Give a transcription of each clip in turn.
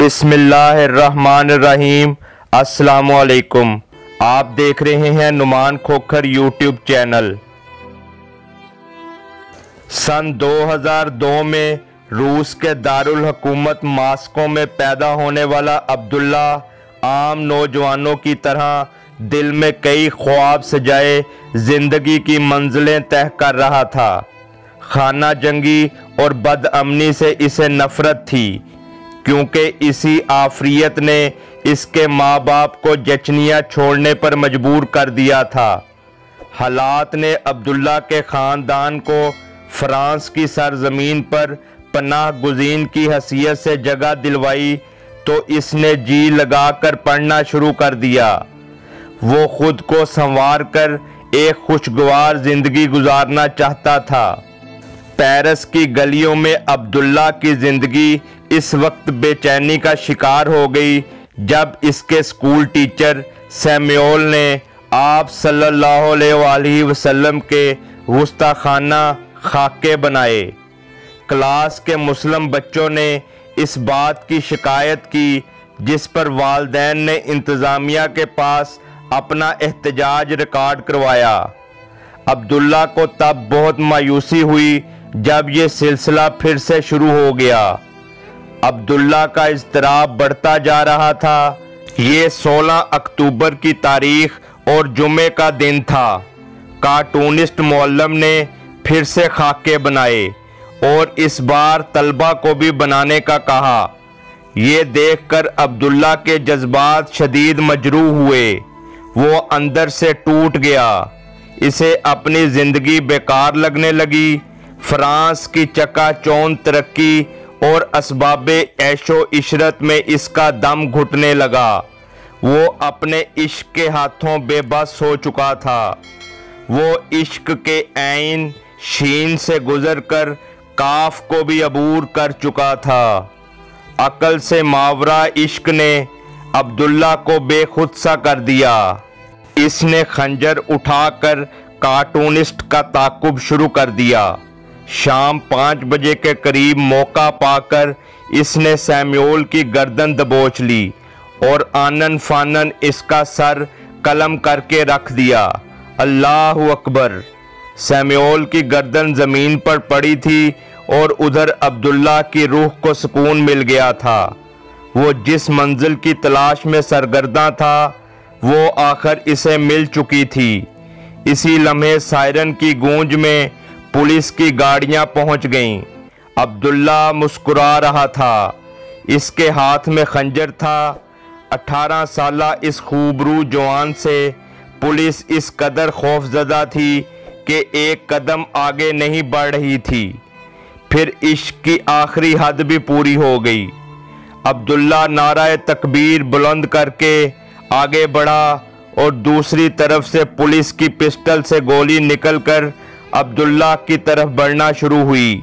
بسم اللہ الرحمن الرحیم۔ السلام علیکم، آپ دیکھ رہے ہیں نعمان کھوکھر یوٹیوب چینل۔ سن 2002 میں روس کے دارالحکومت ماسکو میں پیدا ہونے والا عبداللہ عام نوجوانوں کی طرح دل میں کئی خواب سجائے زندگی کی منزلیں طے کر رہا تھا۔ خانہ جنگی اور بد امنی سے اسے نفرت تھی، کیونکہ اسی آفریت نے اس کے ماں باپ کو چچنیا چھوڑنے پر مجبور کر دیا تھا۔ حالات نے عبداللہ کے خاندان کو فرانس کی سرزمین پر پناہ گزین کی حیثیت سے جگہ دلوائی تو اس نے جی لگا کر پڑھنا شروع کر دیا۔ وہ خود کو سنوار کر ایک خوشگوار زندگی گزارنا چاہتا تھا۔ پیرس کی گلیوں میں عبداللہ کی زندگی اس وقت بے چینی کا شکار ہو گئی جب اس کے اسکول ٹیچر سیمیول نے آپ صلی اللہ علیہ وآلہ وسلم کے گستاخانہ خاکے بنائے۔ کلاس کے مسلم بچوں نے اس بات کی شکایت کی، جس پر والدین نے انتظامیہ کے پاس اپنا احتجاج ریکارڈ کروایا۔ عبداللہ کو تب بہت مایوسی ہوئی جب یہ سلسلہ پھر سے شروع ہو گیا۔ عبداللہ کا اضطراب بڑھتا جا رہا تھا۔ یہ 16 اکتوبر کی تاریخ اور جمعے کا دن تھا۔ کارٹونسٹ معلم نے پھر سے خاکے بنائے اور اس بار طلبہ کو بھی بنانے کا کہا۔ یہ دیکھ کر عبداللہ کے جذبات شدید مجروح ہوئے۔ وہ اندر سے ٹوٹ گیا۔ اسے اپنی زندگی بیکار لگنے لگی۔ فرانس کی چکا چوند ترقی اور اسباب عیش و عشرت میں اس کا دم گھٹنے لگا۔ وہ اپنے عشق کے ہاتھوں بے بس ہو چکا تھا۔ وہ عشق کے عین شین سے گزر کر کاف کو بھی عبور کر چکا تھا۔ عقل سے ماورا عشق نے عبداللہ کو بے خود سا کر دیا۔ اس نے خنجر اٹھا کر کارٹونسٹ کا تعاقب شروع کر دیا۔ شام 5 بجے کے قریب موقع پا کر اس نے سیمیول کی گردن دبوچ لی اور آنن فانن اس کا سر قلم کر کے رکھ دیا۔ اللہ اکبر! سیمیول کی گردن زمین پر پڑی تھی اور ادھر عبداللہ کی روح کو سکون مل گیا تھا۔ وہ جس منزل کی تلاش میں سرگرداں تھا وہ آخر اسے مل چکی تھی۔ اسی لمحے سائرن کی گونج میں پولیس کی گاڑیاں پہنچ گئیں۔ عبداللہ مسکرا رہا تھا۔ اس کے ہاتھ میں خنجر تھا۔ 18 سالہ اس خوبرو جوان سے پولیس اس قدر خوفزدہ تھی کہ ایک قدم آگے نہیں بڑھ رہی تھی۔ پھر عشق کی آخری حد بھی پوری ہو گئی۔ عبداللہ نعرہ تکبیر بلند کر کے آگے بڑھا اور دوسری طرف سے پولیس کی پسٹل سے گولی نکل کر عبداللہ کی طرف بڑھنا شروع ہوئی۔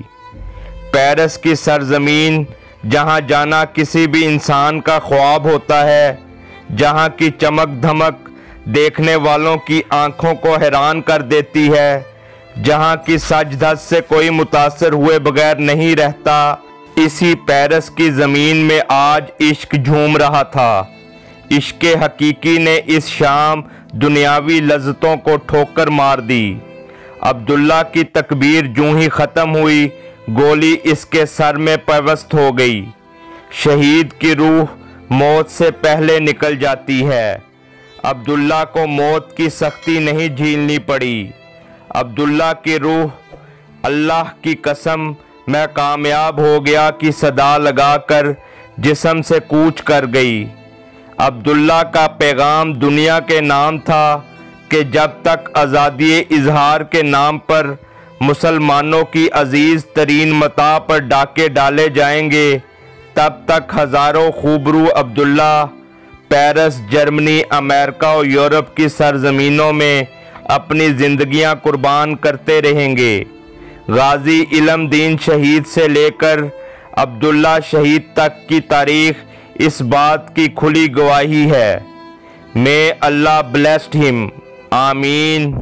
پیرس کی سرزمین، جہاں جانا کسی بھی انسان کا خواب ہوتا ہے، جہاں کی چمک دھمک دیکھنے والوں کی آنکھوں کو حیران کر دیتی ہے، جہاں کی سج دھج سے کوئی متاثر ہوئے بغیر نہیں رہتا، اسی پیرس کی زمین میں آج عشق جھوم رہا تھا۔ عشق حقیقی نے اس شام دنیاوی لذتوں کو ٹھوکر مار دی۔ عبداللہ کی تکبیر جوں ہی ختم ہوئی، گولی اس کے سر میں پیوست ہو گئی۔ شہید کی روح موت سے پہلے نکل جاتی ہے۔ عبداللہ کو موت کی سختی نہیں جھیلنی پڑی۔ عبداللہ کی روح اللہ کی قسم میں کامیاب ہو گیا کی صدا لگا کر جسم سے کوچ کر گئی۔ عبداللہ کا پیغام دنیا کے نام تھا کہ جب تک آزادی اظہار کے نام پر مسلمانوں کی عزیز ترین متاع پر ڈاکے ڈالے جائیں گے، تب تک ہزاروں خوبرو عبداللہ پیرس، جرمنی، امریکہ اور یورپ کی سرزمینوں میں اپنی زندگیاں قربان کرتے رہیں گے۔ غازی علم دین شہید سے لے کر عبداللہ شہید تک کی تاریخ اس بات کی کھلی گواہی ہے۔ May Allah bless him. آمین۔